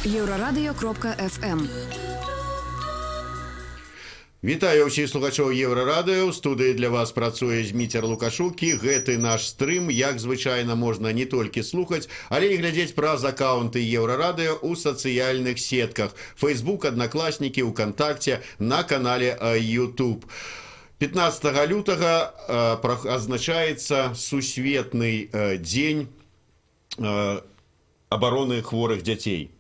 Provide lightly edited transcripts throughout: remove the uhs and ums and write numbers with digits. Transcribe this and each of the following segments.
Еврорадио.FM. Вітаю ўсіх слухачоў Еўрарадыё. У студыі для вас працуе Зміцер Лукашук. І гэты наш стрым, як звычайна, можна не толькі слухаць, але і глядзець праз акаунты Еўрарадыё ў сацыяльных сетках: Facebook, Одноклассники, ВКонтакте, на канале YouTube. 15 лютага адзначаецца сусветны дзень абароны хворых дзяцей.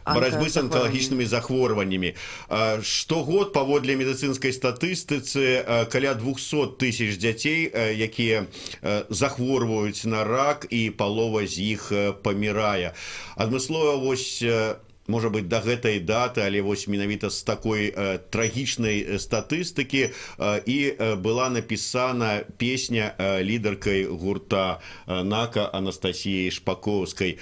Борьбы с онкалагічнымі захворваннямі. Штогод, паводле медыцынскай статыстыцы, каля 200 тысяч дзяцей, якія захворваюць на рак, і палова з іх памірае. Адмыслова вось, можа быць, да гэтай даты, але вось менавіта з такой трагічнай статыстыкі і была напісана песня лідаркай гурта НАКА Анастасіяй Шпакоўскай.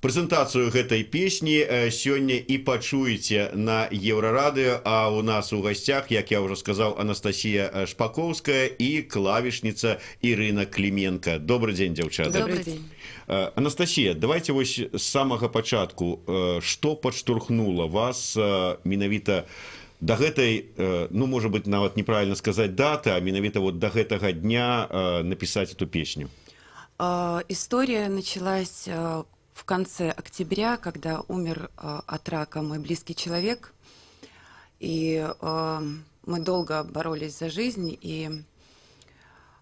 Прэзентацыю гэтай песні сёння і пачуеце на Еўрарадыё, а у нас у гасцях, як я ўжо сказаў, Анастасія Шпакоўская і клавішніца Ірына Кліменка. Добры дзень, дзяўчаты. Добрый день. Анастасія, давайте вось з самага пачатку, што падштурхнула вас менавіта да гэтай, ну, можа быць, нават неправільна сказаць даты, а менавіта вот да гэтага дня напісаць эту песню? История началась в конце октября, когда умер от рака мой близкий человек, и мы долго боролись за жизнь, и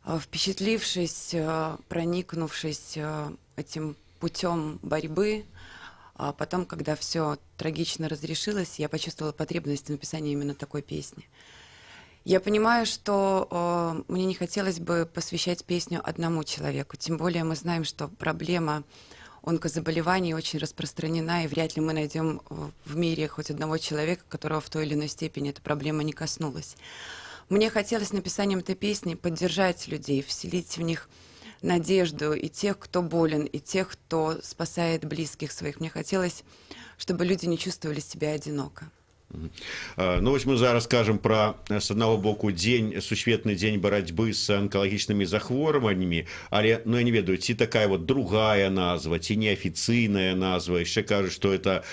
впечатлившись, проникнувшись этим путем борьбы, а потом, когда все трагично разрешилось, я почувствовала потребность в написании именно такой песни. Я понимаю, что мне не хотелось бы посвящать песню одному человеку, тем более мы знаем, что проблема онкозаболеваний очень распространена, и вряд ли мы найдем в мире хоть одного человека, которого в той или иной степени эта проблема не коснулась. Мне хотелось написанием этой песни поддержать людей, вселить в них надежду, и тех, кто болен, и тех, кто спасает близких своих. Мне хотелось, чтобы люди не чувствовали себя одиноко. Ну, вось мы зараз кажам пра, з аднаго боку, сусветны дзень барацьбы з онкалагічнымі захворваннямі, але, ну, я не ведаю, ці такая вот другая назва, ці неафіцыйная назва, яшчэ кажуць, што это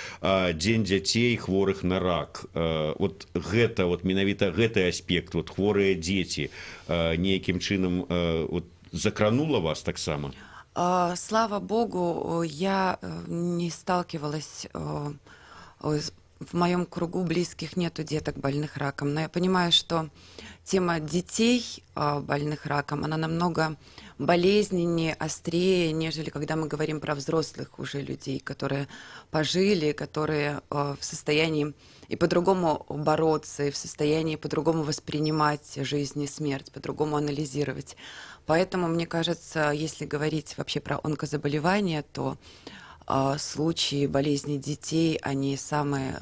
дзень дзяцей хворых на рак. Вот гэта, вот менавіта гэты аспект, вот хворыя дзеці, нейкім чынам вот закранула вас таксама? Слава Богу, я не сталкивалась в моем кругу близких нету деток больных раком, но я понимаю, что тема детей больных раком, она намного болезненнее, острее, нежели когда мы говорим про взрослых уже людей, которые пожили, которые в состоянии и по-другому бороться, и в состоянии по-другому воспринимать жизнь и смерть, по-другому анализировать. Поэтому, мне кажется, если говорить вообще про онкозаболевания, то случаи болезни детей, они самые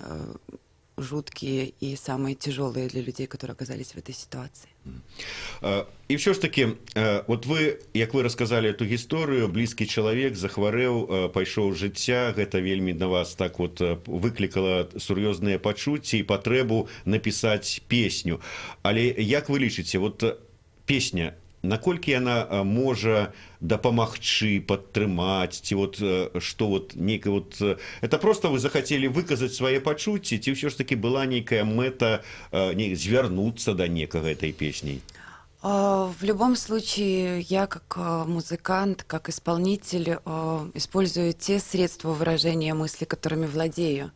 жуткие и самые тяжелые для людей, которые оказались в этой ситуации. І все ж таки, от ви, як ви розказали эту гісторыю, блізкі чалавек захварэў, пайшоў з жыцця, гэта вельмі на вас так вот выклікала сур'ёзныя пачуцці і патрэбу напісаць песню. Але як вы лічыце, вот песня, наколькі яна можа дапамагчы, падтрымаць, ці вот што вот нейкая вот... Это просто вы захацелі выказаць свае пачуцці, ці ўсё ж таки была нейкая мэта звярнуцца да некага этой песней? В любом случае, я как музыкант, как исполнитель использую те средства выражения мысли, которыми владею.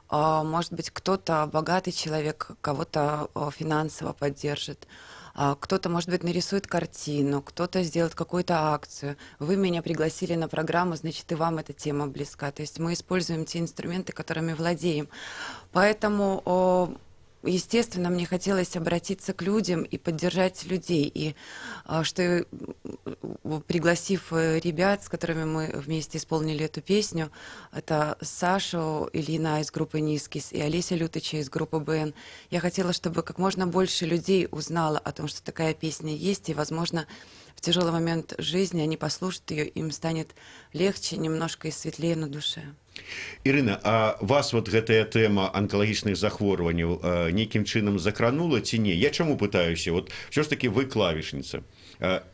Может быть, кто-то богатый человек, кого-то финансово поддержит. Кто-то, может быть, нарисует картину, кто-то сделает какую-то акцию. Вы меня пригласили на программу, значит, и вам эта тема близка. То есть мы используем те инструменты, которыми владеем. Поэтому, естественно, мне хотелось обратиться к людям и поддержать людей. И что, пригласив ребят, с которыми мы вместе исполнили эту песню, это Сашу Ильина из группы «Нискис» и Олеся Лютыча из группы БН, я хотела, чтобы как можно больше людей узнало о том, что такая песня есть, и, возможно, в тяжелый момент жизни, они послушают ее, им станет легче, немножко и светлее на душе. Ірына, а вас вот гэтая тэма анкалагічных захворванняў нейкім чынам закранула ці не? Я чаму пытаюся? Вот все ж таки вы клавішніца.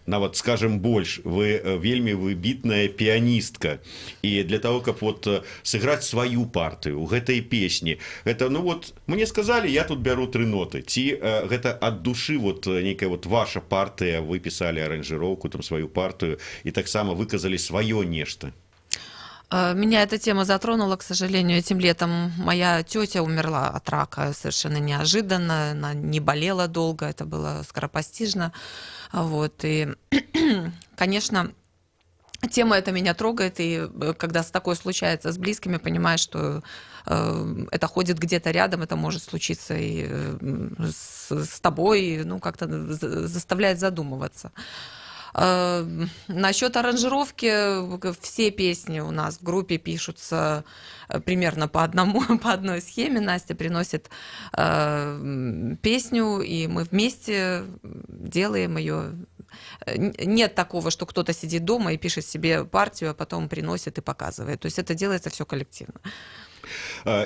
Нават, скажем, больш, вы вельмі выбітная піяністка. І для того, каб вот сыграць сваю партыю ў гэтай песні, гэта, ну вот, мне сказалі, я тут бяру 3 ноты. Ці гэта ад душы вот нейкая вот ваша партыя, вы пісалі аранжыроўку, там сваю партыю, і таксама выказалі сваё нешта? Меня эта тема затронула, к сожалению, этим летом. Моя тетя умерла от рака совершенно неожиданно, она не болела долго, это было скоропостижно. Вот. И, конечно, тема эта меня трогает, и когда такое случается с близкими, понимаешь, что это ходит где-то рядом, это может случиться и с тобой, ну, как-то заставляет задумываться. Насчет аранжировки, все песни у нас в группе пишутся примерно по одной схеме. Настя приносит песню, и мы вместе делаем ее. Нет такого, что кто-то сидит дома и пишет себе партию, а потом приносит и показывает. То есть это делается все коллективно.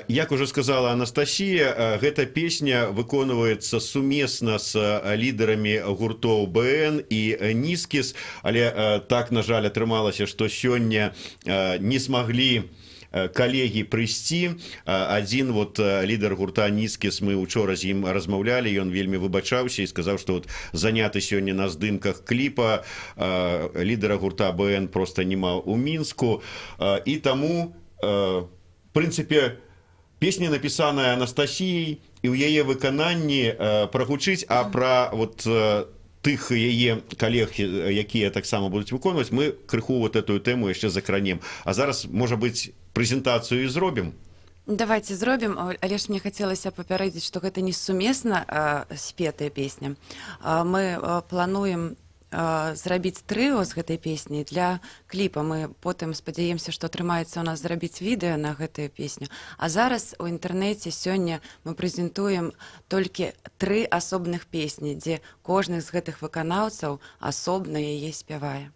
Як уже сказала Анастасія, гэта песня выконваецца сумесна з лідарамі гуртоў БН і Нізкіс, але так, на жаль, атрымалася, што сёння не смаглі калегі прыйсці. Адзін вот лідар гурта Нізкіс, мы учора з ім размаўлялі, ён вельмі выбачаўся і сказаў, што вот заняты сёння на здымках кліпа, лідара гурта БН проста няма ў Мінску, і таму в принципе, песня, написаная Анастасіяй, і ў яе выкананні прагучыць, а пра вот тых яе калег, якія таксама будуць выконваць, мы крыху вот эту тэму яшчэ закранем. А зараз, можа быць, прэзентацыю і зробім? Давайте зробім, але ж мне хацелася папярэдзіць, што гэта не сумесна спетая песня. Мы плануем зрабіць трыо з гэтай песні для кліпа. Мы потым спадзяемся, што атрымаецца у нас зрабіць відэа на гэтую песню. А зараз у інтэрнэце сёння мы прэзентуем толькі 3 асобных песні, дзе кожны з гэтых выканаўцаў асобна яе спявае.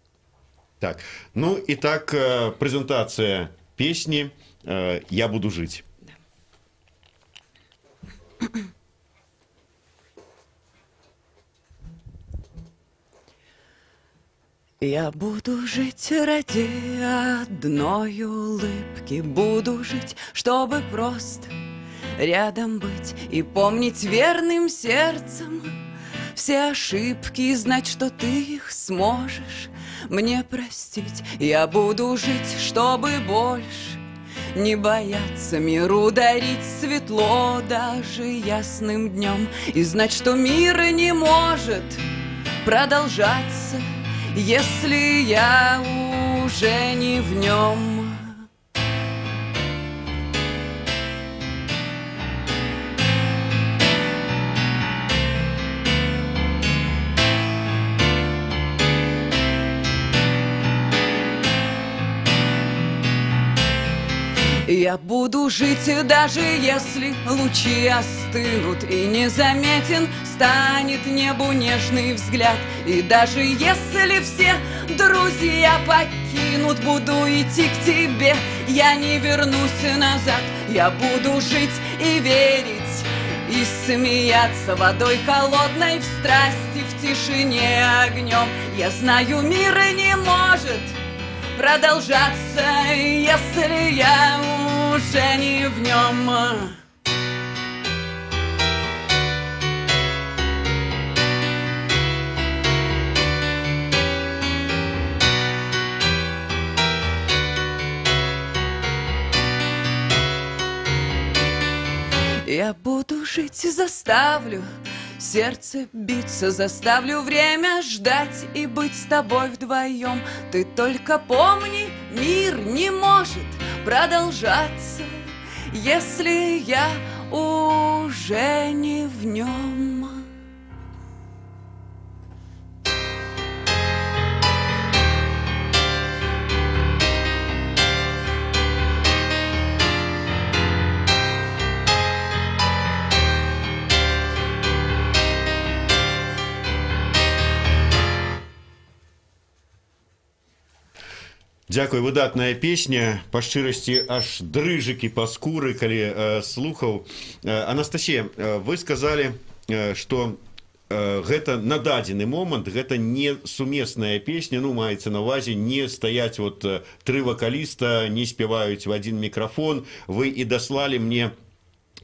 Так, ну і так, прэзентацыя песні «Я буду жыць». Я буду жить ради одной улыбки, буду жить, чтобы просто рядом быть и помнить верным сердцем все ошибки и знать, что ты их сможешь мне простить. Я буду жить, чтобы больше не бояться миру дарить светло даже ясным днем и знать, что мир не может продолжаться, если я уже не в нем. Я буду жить, даже если лучи остынут, и незаметен станет небу нежный взгляд. И даже если все друзья покинут, буду идти к тебе, я не вернусь назад. Я буду жить и верить, и смеяться водой холодной в страсти, в тишине огнем. Я знаю, мир не может продолжаться, если я уже не в нем. Я буду жить и заставлю сердце биться, заставлю время ждать и быть с тобой вдвоем. Ты только помни, мир не может продолжаться, если я уже не в нем. Дзякуй, выдатная песня, па шчырасці аж дрыжыкі па скуры, калі слухаў. Анастасія, вы сказалі, што гэта на дадзены момант, гэта не сумесная песня, ну, маецца на ўвазе, не стаяць вот тры вакаліста, не спяваюць в один мікрафон. Вы і даслалі мне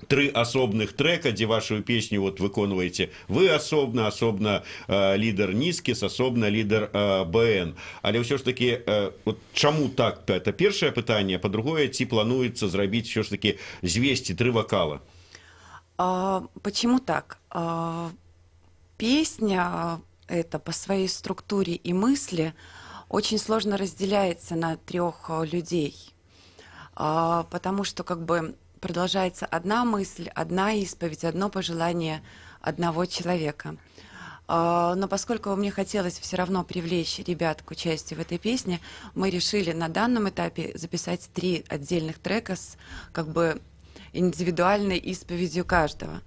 3 асобных трека, дзе вашу песню вот выконваеце вы асобна, лідар Нізкіс, асобна лідар БН. Але ўсё ж таки, вот чаму так? Это першае пытанне. Па-другое, ці плануецца зрабіць ўсё ж таки звесці 3 вакала? Почему так? Песня это по своей структуре и мысли очень сложно разделяется на 3 людей, потому что как бы продолжается одна мысль, одна исповедь, одно пожелание одного человека. Но поскольку мне хотелось все равно привлечь ребят к участию в этой песне, мы решили на данном этапе записать 3 отдельных трека с как бы индивидуальной исповедью каждого.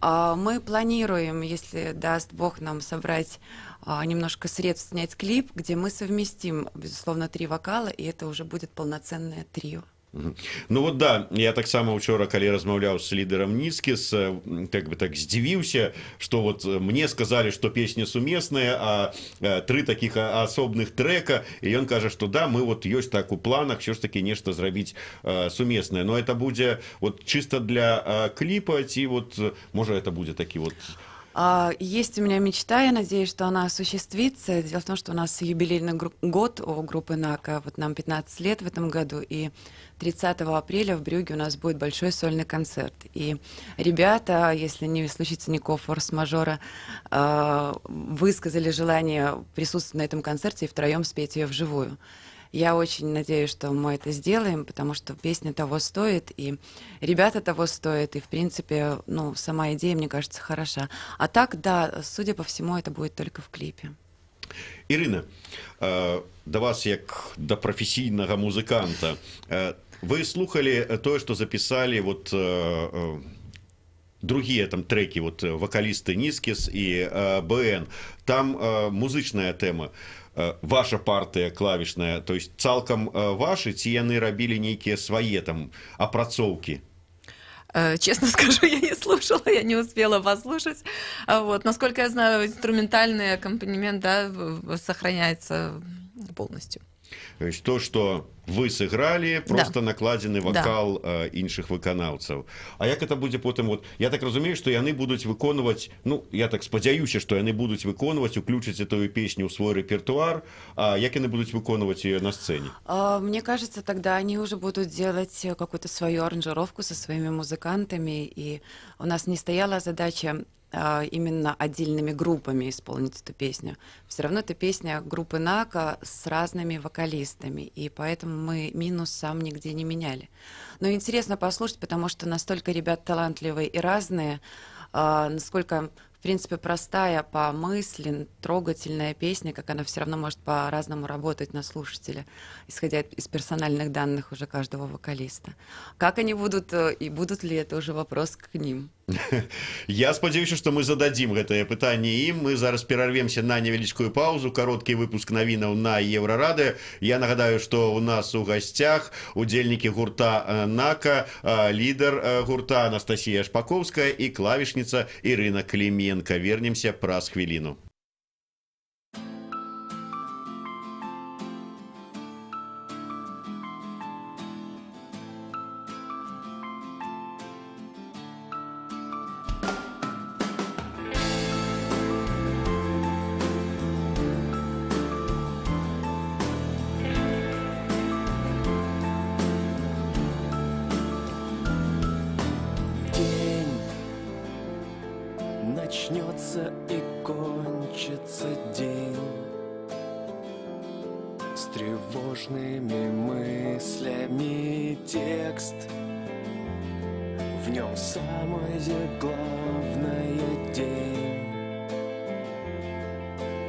Мы планируем, если даст Бог нам собрать немножко средств, снять клип, где мы совместим, безусловно, 3 вокала, и это уже будет полноценное трио. Ну вот да, я таксама учора, калі размаўляў з лідарам Нізкіс, как бы так здзівіўся, што вот мне сказалі, што песня сумесная, а 3 такіх асобных трека, і ён кажа, што да, мы вот ёсць так у планах ўсё ж таки нешта зрабіць сумеснае. Но это будзе вот чисто для кліпа, ці вот можа это будзе такі вот... Есть у меня мечта, я надеюсь, что она осуществится. Дело в том, что у нас юбилейный год у группы НАКА, вот нам 15 лет в этом году, и 30 апреля в Брюгге у нас будет большой сольный концерт. И ребята, если не случится никакого форс-мажора, высказали желание присутствовать на этом концерте и втроем спеть ее вживую. Я очень надеюсь, что мы это сделаем, потому что песня того стоит, и ребята того стоят, и, в принципе, ну, сама идея, мне кажется, хороша. А так, да, судя по всему, это будет только в клипе. Ірина, до вас, як до професійного музиканта, вы слухали то, что записали вот... другие там треки, вот вокалисты Нізкіс и БН, там музычная тема. Ваша партия клавишная, то есть цалкам ваши, ці яны рабілі нейкія свае там апрацоўкі? Честно скажу, я не слушала, я не успела послушать. Вот. Насколько я знаю, инструментальный аккомпанемент, да, сохраняется полностью. То есть то, что вы сыграли, просто накладзены вокал іншых выканаўцаў. А як это будзе потым? Вот, я так разумею, што яны будуць выконваць, ну, я так спадзяюся, што яны будуць выконваць, уключыць эту песню ў свой рэпертуар, а як яны будуць выконваць её на сцэне? Мне кажется, тогда они уже будут делать какую-то свою аранжировку со своими музыкантами, и у нас не стояла задача именно отдельными группами исполнить эту песню. Все равно это песня группы НАКА с разными вокалистами, и поэтому мы минус сам нигде не меняли. Но интересно послушать, потому что настолько ребят талантливые и разные, насколько, в принципе, простая по мысли, трогательная песня, как она все равно может по-разному работать на слушателя, исходя из персональных данных уже каждого вокалиста. Как они будут и будут ли, это уже вопрос к ним. Я спадзяюся, што мы зададзім гэтае пытанне ім. Мы зараз перарвемся на невялічкую паузу, кароткі выпуск навінаў на Еўрарадыё. Я нагадаю, што у нас у гасцях удзельнікі гурта НАКА, лідар гурта Анастасія Шпаковская і клавішніца Ірына Кліменка. Вернемся праз хвіліну. Начнется и кончится день с тревожными мыслями. Текст в нем самое главное. День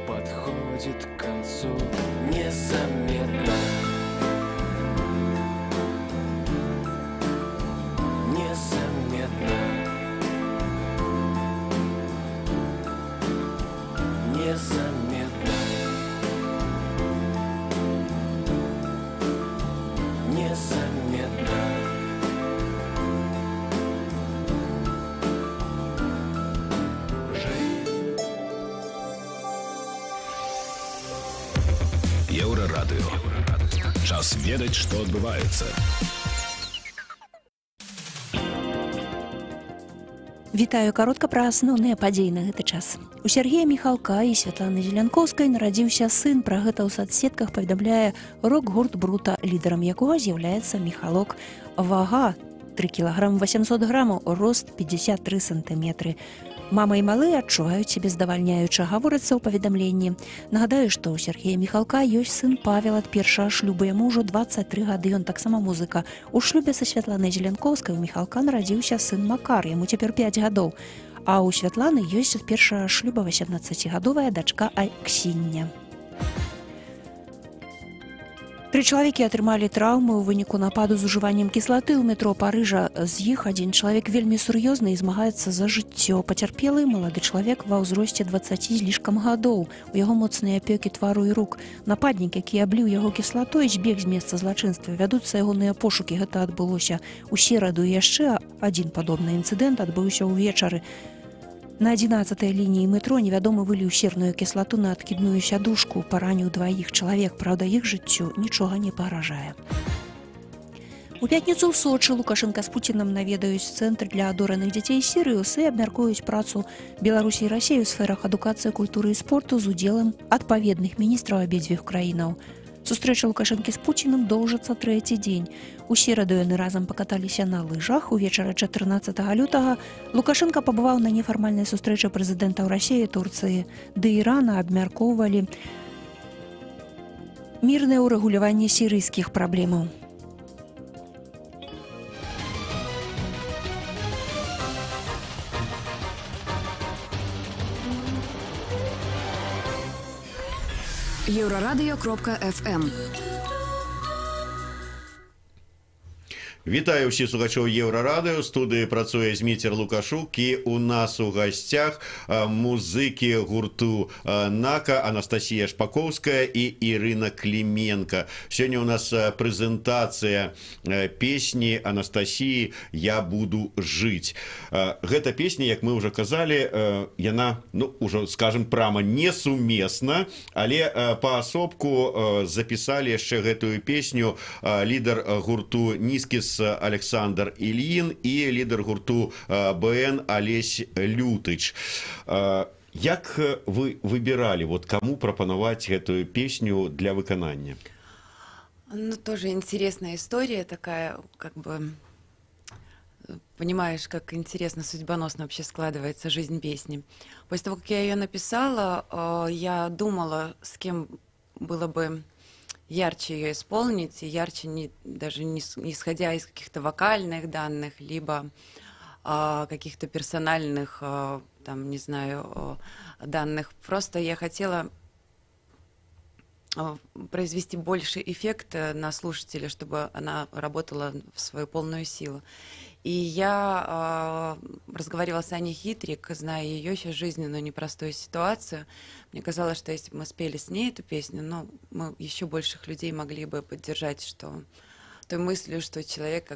подходит к концу незаметно. Еўрарадыё. Час ведаць, што адбываецца. Вітаю, каротка пра асноўныя падзеі на гэты час. У Сергея Міхалка і Святланы Зелянкоўскай нарадзіўся сын. Пра гэта ў сацсетках паведамляе рок-гурт «Брута», лідарам якога з'яўляецца Міхалок. Вага 3 кг 800 грамаў, рост 53 сантыметры. Мама і малы адчуваюць сябе здавальняюча, гаворыцца ў паведамленні. Нагадаю, што ў Сергея Міхалка ёсць сын Павел ад першага шлюбу, яму ўжо 23 гады, ён таксама музыка. У шлюбе са Святланай Зелянкоўскай у Міхалка нарадзіўся сын Макар, яму цяпер 5 гадоў. А ў Святланы ёсць ад першага шлюба 18-гадовая дачка Аксіння. 3 чалавекі атрымалі траўмы ў выніку нападу з ужываннем кіслаты ў метро Парыжа. З іх адзін чалавек вельмі сур'ёзны і змагаецца за жыццё. Пацярпелы малады чалавек ва ўзросце 20 з лішкам гадоў. У яго моцныя апёкі твару і рук. Нападнік, які абліў яго кіслатой, збег з месца злачынства. Вядуцца ягоныя пошукі. Гэта адбылося ў сераду. І яшчэ адзін падобны інцыдэнт адбыўся ўвечары. На 11-й лініі метро невядомы выліў серную кіслату на адкідную сядушку, параніў 2 чалавек, праўда, іх жыццю нічога не пагражае. У пятніцу ў Сочы Лукашенка з Пуцінам наведаюць цэнтр для адораных дзяцей Сірыус і абмяркуюць працу Беларусі і Расіі ў сферах адукацыі, культуры і спорту з удзелам адпаведных міністраў абедзвюх краінаў. Сустрэча Лукашэнкі з Пуцінам доўжыцца 3-й дзень. У сераду яны разам пакаталіся на лыжах. Увечары 14 лютага Лукашенка пабываў на нефармальнай сустрэчы прэзідэнтаў Расіі, Турцыі ды Ірана, абмяркоўвалі мірнае ўрэгуляванне сірыйскіх праблемаў. Еўрарадыё.фм. Вітаю ўсіх слухачоў Еўрарадыё. Студыі працуе Зміцер Лукашук і у нас у гасцях музыкі гурту «Нака» Анастасія Шпаковская і Ірына Кліменка. Сёння у нас прэзентацыя песні Анастасіі «Я буду жыць». Гэта песня, як мы ўжо казалі, яна, ўжо, скажем прама, несумесна, але паасобку запісалі яшчэ гэтую песню лідар гурту «Нізкіс» Александр Ільін і лідар гурту БН Алесь Лютыч. Як вы выбіралі, кому прапанаваць гэтую песню для выканання? Тоже интересная история такая, понимаешь, как интересно, судьбоносно вообще складывается жизнь песни. После того, как я ее написала, я думала, с кем было бы ярче ее исполнить, и ярче даже не исходя из каких-то вокальных данных, либо каких-то персональных, не знаю, данных. Просто я хотела произвести больше эффект на слушателя, чтобы она работала в свою полную силу. И я разговаривала с Аней Хитрик, зная ее еще жизненную непростую ситуацию. Мне казалось, что если бы мы спели с ней эту песню, мы еще больших людей могли бы поддержать, той мыслью, что человек,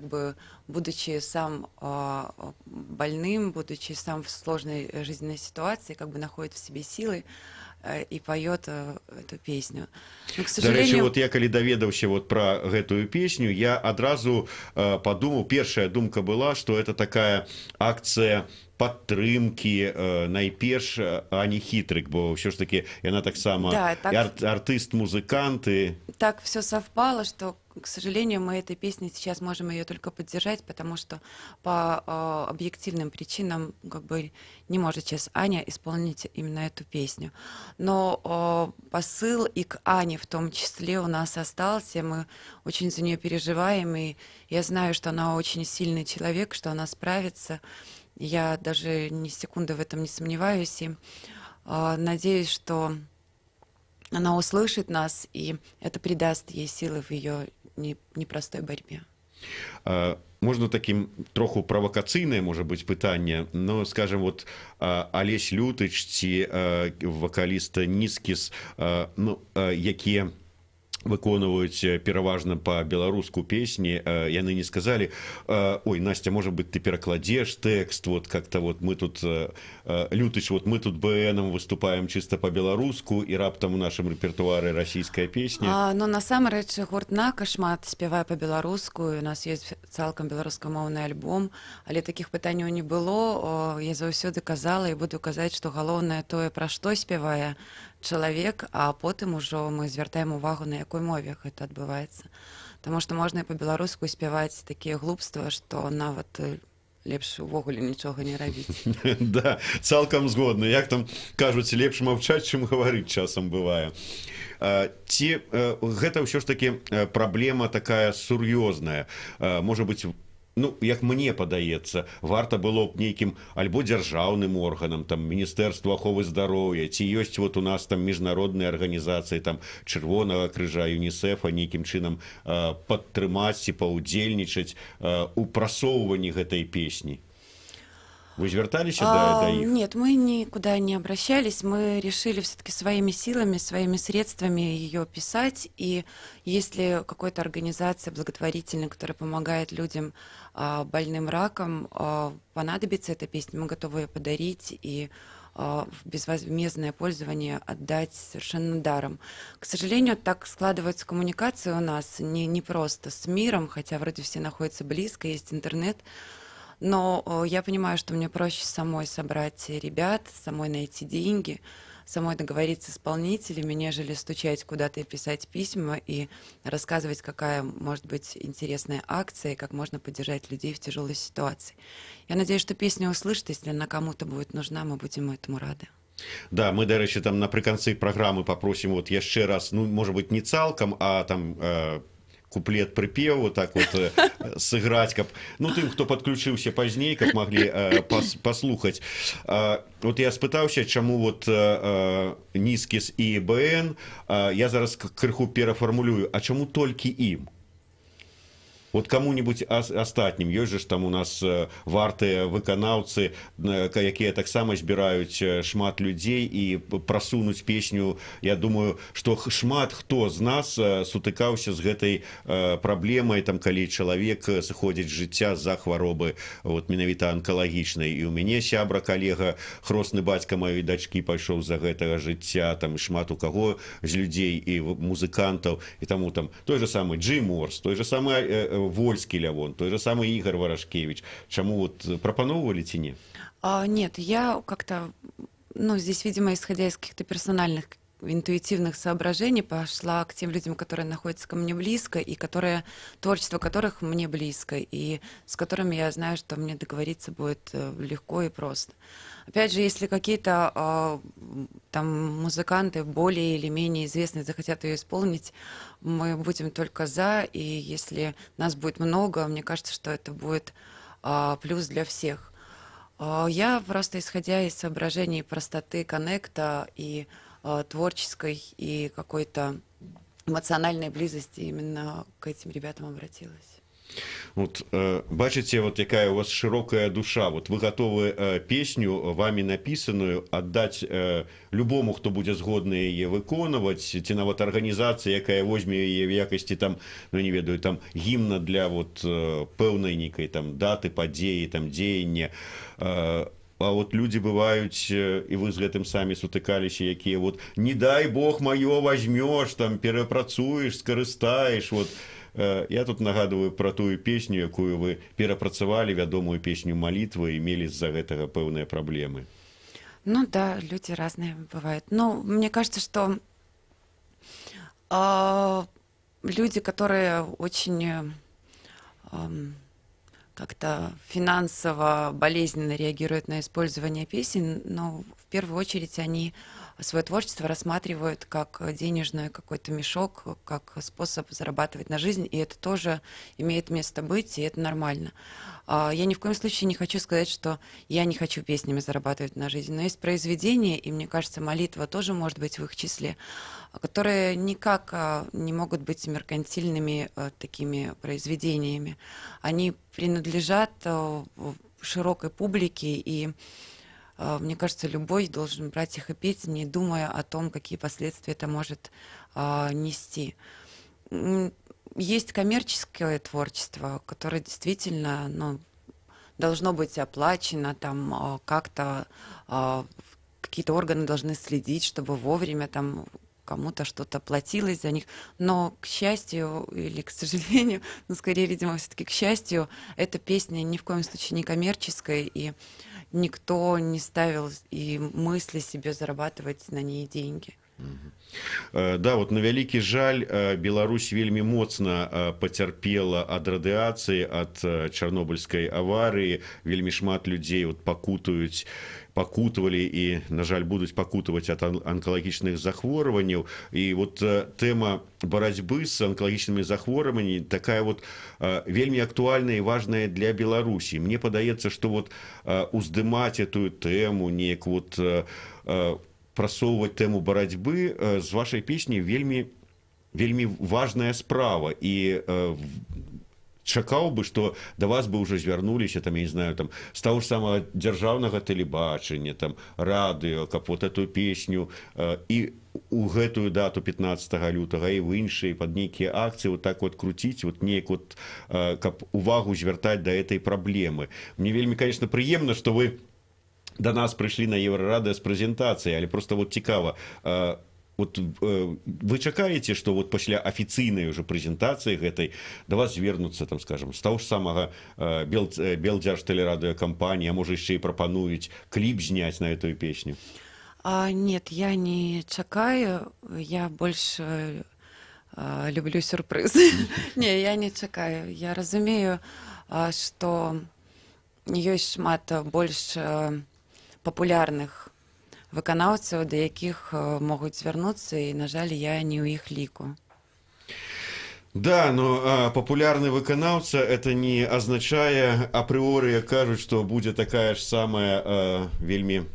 будучи сам больным, будучи сам в сложной жизненной ситуации, находит в себе силы и поет эту песню. Но, к сожалению... До речі, я коли даведаўся про гэтую песню, я адразу подумал, первая думка была, что это такая акция падтрымки, найперш Ані Хітрик, бо все ж таки яна таксама артист, музыкант. Так все совпало, что, к сожалению, мы этой песней сейчас можем ее только поддержать, потому что по объективным причинам не может сейчас Аня исполнить именно эту песню. Но посыл и к Ане в том числе у нас остался, мы очень за нее переживаем, и я знаю, что она очень сильный человек, что она справится. Я даже ни секунды в этом не сомневаюсь, и надеюсь, что она услышит нас, и это придаст ей силы в ее непростой борьбе. Можна таким троху правакацыйнае, можа быць, пытанне, но, скажем, Алесь Лютыч ці вакаліст Нізкіс, якія выконваюць пераважна па-беларуску песні, яны не сказалі: ой, Настя, может быть, ты перакладзеш тэкст, вот как-то вот мы тут, Лютыч, вот мы тут БНом выступаем чисто по-беларуску, і раптам у нашым рэпертуары расійская песня. Ну, насамрэч, гурт «Нака» шмат спявае па-беларуску, у нас ёсць цалкам беларускамоўны альбом, але такіх пытанняў не было. Я заўсёды казала і буду казаць, што галоўнае тое, пра што спявае чалавек, а потым ужо мы звяртаем увагу, на якой мове гэта адбываецца. Таму што можна і па-беларуску спяваць такія глупства, што нават лепш увогуле нічога не рабіць. Да, цалкам згодна. Як там кажуць, лепш маўчаць, чым гаварыць часам бывае. Ці гэта ўсё ж такі праблема такая сур'ёзная? Можа быць, ну, як мне падаецца, варта было б нейкім альбо дзяржаўным органам, там, Міністэрству аховы здароўя, ці ёсць вот у нас там міжнародныя арганізацыі, там, Чырвонага крыжа, ЮНІСЕФа, нейкім чынам падтрымаць ці паўдзельнічаць у прасоўванні гэтай песні. Вы звертались до их? Нет, мы никуда не обращались. Мы решили все-таки своими силами, своими средствами ее писать. И если какая-то организация благотворительная, которая помогает людям больным раком, понадобится эта песня, мы готовы ее подарить и в безвозмездное пользование отдать совершенно даром. К сожалению, так складывается коммуникация у нас не просто с миром, хотя вроде все находятся близко, есть интернет. Но я понимаю, что мне проще самой собрать ребят, самой найти деньги, самой договориться с исполнителями, нежели стучать куда-то и писать письма и рассказывать, какая может быть интересная акция и как можно поддержать людей в тяжелой ситуации. Я надеюсь, что песня услышит, если она кому-то будет нужна, мы будем этому рады. Да, мы, дарэчы, там напрыканцы праграмы попросім вот яшчэ раз, ну, может быть, не цалкам, а там куплет припеву так вот сыграць, каб, ну, тым, хто падключыўся пазней, каб маглі паслухаць. Вот я спытаўся, чаму вот Нізкіс і БН, я зараз крыху перафармулюю, а чаму толькі ім? Вот кому-нибудь астатнім, ёсць же ж там у нас вартыя выканаўцы, якія таксама збіраюць шмат людзей і прасунуць песню. Я думаю, што шмат хто з нас сутыкаўся з гэтай праблемай, там, калі чалавек сыходзіць з жыцця з-за хваробы, вот, менавіта анкалагічнай. І ў мяне сябра, калега, хросны бацька маёй дачкі пайшоў з-за гэтага жыцця, там шмат у каго з людзей і музыкантаў, і таму там той же самы Джим Морс, той же самы Вольский Лявон, той же самый Игорь Ворошкевич. Чему вот пропановывали ці не? Нет, я как-то, ну, здесь, видимо, исходя из каких-то персональных интуитивных соображений, пошла к тем людям, которые находятся ко мне близко, и творчество которых мне близко, и с которыми я знаю, что мне договориться будет легко и просто. Опять же, если какие-то там музыканты более или менее известные захотят ее исполнить, мы будем только за, и если нас будет много, мне кажется, что это будет плюс для всех. Я просто, исходя из соображений простоты коннекта и творческой и какой-то эмоциональной близости, именно к этим ребятам обратилась. Вот, бачите, вот якая у вас широкая душа. Вот вы готовы песню, вами написанную, отдать любому, хто будзе згодны яе выконваць, ці нават арганізацыя, якая возьме яе в якасці там, ну не ведаю, там гімна для вот пэўнай нейкай там даты, падзеі, там дзеяння. А вот люди бываюць, і вы з гэтым самі сутыкаліся, якія вот не дай бог маё возьмешь, там перапрацуеш, скарыстаеш, вот. Я тут нагадываю про тую песню, якую вы перапрацавалі, вядомую песню «Молитва», і мелі з-за гэтага пэўныя праблемы. Ну да, люди разные бывают. Но мне кажется, что люди, которые очень как-то финансово болезненно реагируют на использование песен, но в первую очередь они свое творчество рассматривают как денежный какой-то мешок, как способ зарабатывать на жизнь, и это тоже имеет место быть, и это нормально. Я ни в коем случае не хочу сказать, что я не хочу песнями зарабатывать на жизнь, но есть произведения, и мне кажется, «Молитва» тоже может быть в их числе, которые никак не могут быть меркантильными такими произведениями. Они принадлежат широкой публике, и мне кажется, любой должен брать их и петь, не думая о том, какие последствия это может нести. есть коммерческое творчество, которое действительно, ну, должно быть оплачено, там как-то какие-то органы должны следить, чтобы вовремя там кому-то что-то платилось за них. Но, к счастью или к сожалению, но скорее, видимо, все-таки к счастью, эта песня ни в коем случае не коммерческая, и никто не ставил и мысли себе зарабатывать на ней деньги. Да, вот на вялікі жаль, Беларусь вельмі моцна пацярпела ад радыацыі, ад чарнобыльскай аварыі. Вельмі шмат людзей вот пакутавалі і, на жаль, будуць пакутаваць ад анкалагічных захворванняў. І вот тэма барацьбы з анкалагічнымі захворваннямі такая вот вельмі актуальная і важная для Беларусі. Мне падаецца, што вот уздымаць эту тэму, неяк вот прасоўваць тэму барацьбы з вашай песняй вельмі важная справа. І чакаў бы, што да вас бы ўжо звярнуліся, там, я не знаю, там, з таго ж самага дзяржаўнага тэлебачання, там, радыё, каб вот эту песню і у гэтую дату 15 лютага і ў іншыя пад нейкія акцыі вот так вот круціць, вот неяк вот, каб увагу звяртаць да этой праблемы. Мне вельмі, конечно, прыемна, што вы до нас прыйшлі на Еўрарадыё з прэзентацыяй, але просто вот цікава, вот вы чакаеце, што вот пасля афіцыйнай уже прэзентацыі гэтай да вас звернуцца, там, скажем, з таго ж самага Белдзяржтэлерадыёкампаніі, а можа яшчэ і прапануюць кліп зняць на эту песню? Нет, я не чакаю, я больше люблю сюрпрызы. Не, я не чакаю. Я разумею, што ёсць шмат больш папулярных выканаўцаў, да якіх могуць звярнуцца, і, на жаль, я не ў іх ліку. Да, но популярный выканаўца это не азначае апрыоры, як кажуць, што будзе такая ж самая вельмі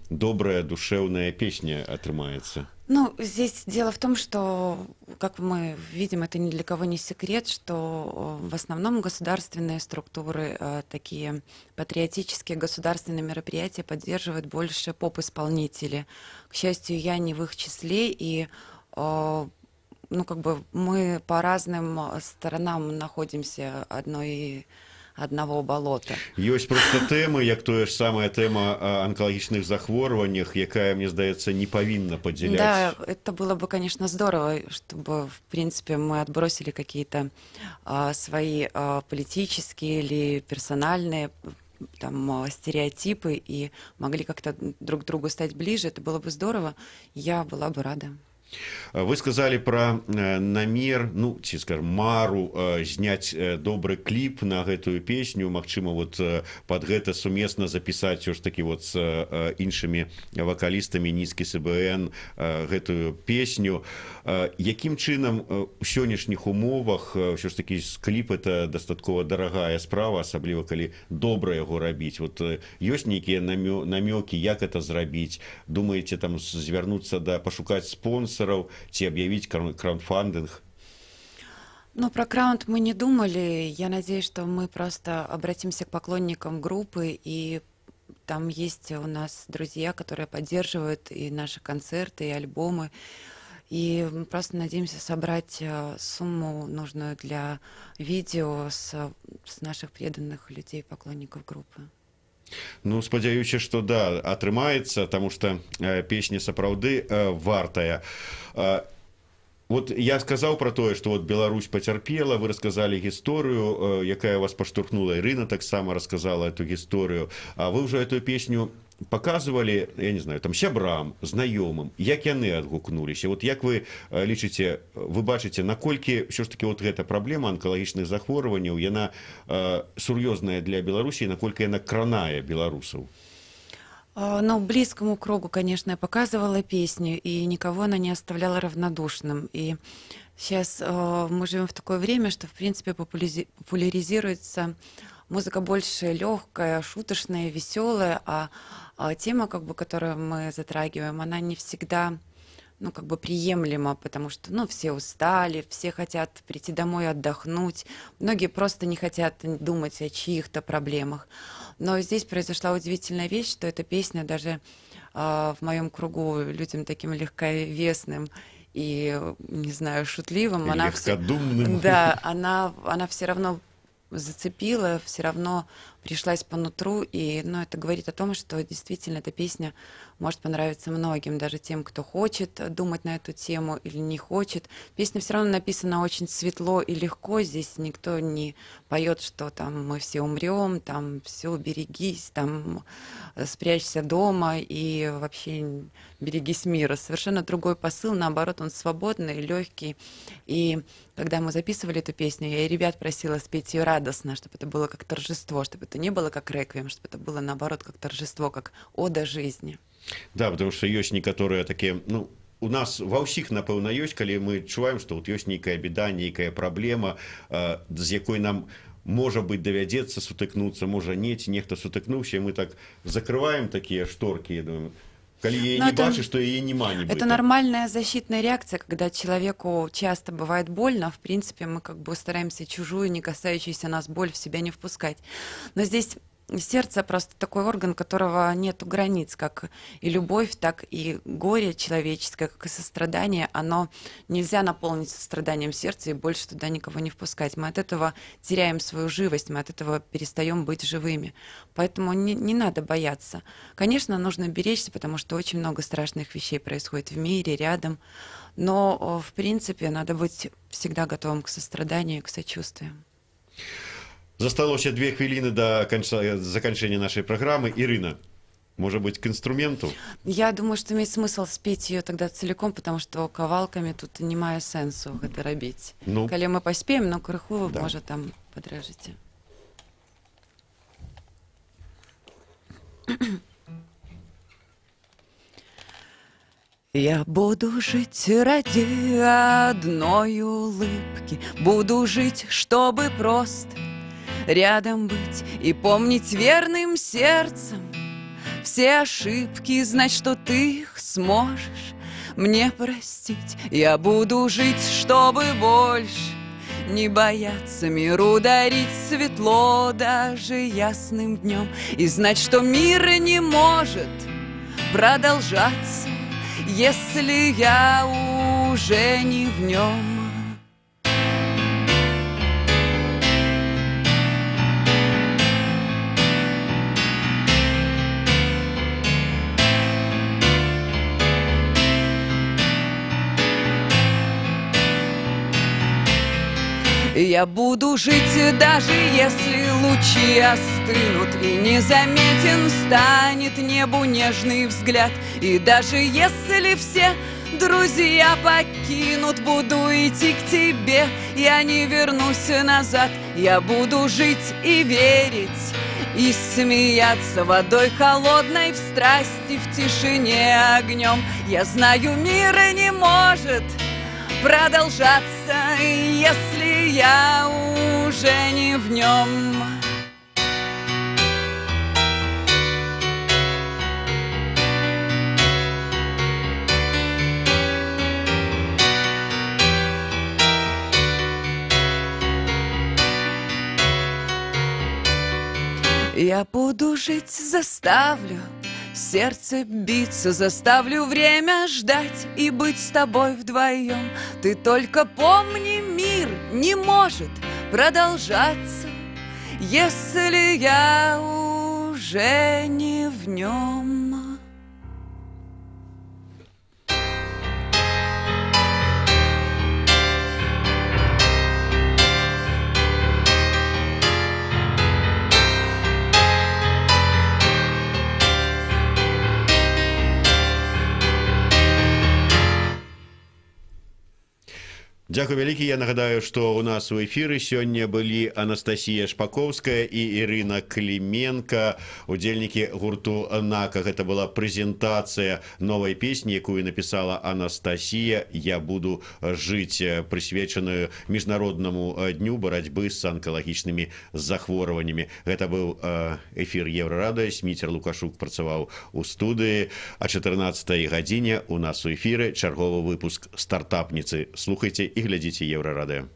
добрая, душевная песня отрымается. Ну, здесь дело в том, что, как мы видим, это ни для кого не секрет, что в основном государственные структуры, такие патриотические государственные мероприятия поддерживают больше поп-исполнители. К счастью, я не в их числе, и ну, как бы мы по разным сторонам находимся одного болота. Ёсць просто тэмы, як тое ж самая тэма о онкологічных захворваннях, якая, мне здаецца, не павінна падзяляць. Да, это было бы, конечно, здорово, чтобы, в принципе, мы отбросили какие-то свои политические или персональные там стереотипы и могли как-то друг к другу стать ближе. Это было бы здорово, я была бы рада. Вы сказали про намер, ну, ці, скажем, мару зняць добры кліп на гэтую песню, магчыма, вот под гэта сумесна запісаць ўсё ж таки вот з іншымі вакалістамі нізкі СБН гэтую песню. Якім чынам у сённяшніх умовах ўсё ж таки кліп это дастаткова дарагая справа, асабліва калі добра яго рабіць. Вот ёсць нейкія намёкі, як это зрабіць? Думаеце там звярнуцца да пашукаць спонсораў, ці объявить краундфандинг? Ну, про краунд мы не думали. Я надеюсь, что мы просто обратимся к поклонникам группы, и там есть у нас друзья, которые поддерживают и наши концерты, и альбомы. И мы просто надеемся собрать сумму, нужную для видео с наших преданных людей, поклонников группы. Ну, спадзяюся, што да, атрымаецца, таму што песня сапраўды вартая. Вот я сказаў пра тое, што вот Беларусь пацярпела, вы расказалі гісторыю, якая вас паштурхнула, Ірына таксама расказала эту гісторыю, а вы ўжо эту песню показывали, я не знаю, там сябрам, знаёмым, як яны адгукнуліся. Вот як вы лічыце, вы бачыце, наколькі ўсё ж таки вот гэта праблема онкалагічных захворванняў, яна сур'ёзная для Беларусі, наколькі яна кранае беларусаў? Ну, близкому кругу, конечно, я показывала песню, и никого она не оставляла равнодушным. И сейчас мы живем в такое время, что, в принципе, популяризируется музыка больше легкая, шуточная, веселая, а тема, как бы, которую мы затрагиваем, она не всегда, ну, как бы приемлема, потому что, ну, все устали, все хотят прийти домой отдохнуть, многие просто не хотят думать о чьих-то проблемах. Но здесь произошла удивительная вещь, что эта песня даже в моем кругу людям таким легковесным и, не знаю, шутливым, она легкодумным. Да, она все равно зацепила, все равно пришлась по нутру, и это говорит о том, что действительно эта песня может понравиться многим, даже тем, кто хочет думать на эту тему или не хочет. Песня все равно написана очень светло и легко, здесь никто не поет, что там мы все умрем, там все, берегись, там спрячься дома и вообще берегись мира. Совершенно другой посыл, наоборот, он свободный, легкий. И когда мы записывали эту песню, я и ребят просила спеть ее радостно, чтобы это было как торжество, чтобы это не было как реквием, чтобы это было, наоборот, как торжество, как ода жизни. Да, потому что ёсць некаторыя такія, у нас ва ўсіх, напэўна, ёсць, калі мы адчуваем, што ёсць нейкая беда, нейкая праблема, з якой нам, можа быць, давядзецца сутыкнуцца, можа не, ці нехта сутыкнуўся, і мы так закрываем такія шторкі, я думаю, калі яе не бачыш, то яе няма нібыта. Это нормальная защитная реакция, когда человеку часто бывает больно, в принципе, мы как бы стараемся чужую, не касающуюся нас боль в себя не впускать. Но здесь сердце просто такой орган, которого нету границ, как и любовь, так и горе человеческое, как и сострадание. Оно нельзя наполнить состраданием сердца и больше туда никого не впускать. Мы от этого теряем свою живость, мы от этого перестаем быть живыми. Поэтому не надо бояться. Конечно, нужно беречься, потому что очень много страшных вещей происходит в мире, рядом. Но, в принципе, надо быть всегда готовым к состраданию и к сочувствию. Засталося 2 хвіліны до заканчэння нашей программы. Ирина, может быть, к инструменту? Я думаю, что имеет смысл спеть ее тогда целиком, потому что кавалками тут не мае сенсу гэта рабіць. Калі мы паспеем, но крыху вы, да, может, там подражите. Я буду жить ради одной улыбки, буду жить, чтобы просто рядом быть и помнить верным сердцем все ошибки, знать, что ты их сможешь мне простить. Я буду жить, чтобы больше не бояться миру дарить светло даже ясным днем, и знать, что мир не может продолжаться, если я уже не в нем. Я буду жить, даже если лучи остынут, и незаметен станет небу нежный взгляд. И даже если все друзья покинут, буду идти к тебе, я не вернусь назад. Я буду жить и верить, и смеяться водой холодной в страсти, в тишине огнем. Я знаю, мир не может продолжаться, если я уже не в нем. Я буду жить, заставлю сердце биться, заставлю время ждать и быть с тобой вдвоем. Ты только помни, мир не может продолжаться, если я уже не в нем. Дякую вялікі. Я нагадаю, што у нас у эфіры сёння былі Анастасія Шпаковская і Ірына Кліменка, удзельнікі гурту «Нака». Гэта была прэзентацыя новай песні, якую напісала Анастасія «Я буду жыць», прысвечаную міжнароднаму дню барацьбы з анкалагічнымі захворваннямі. Гэта быў эфір Еўрарадыё. Сміцер Лукашук працаваў у студыі. А 14 гадзіне у нас у эфіры чарговы выпуск «Стартапніцы». Слухайце і глядзіце Еўрарадыё.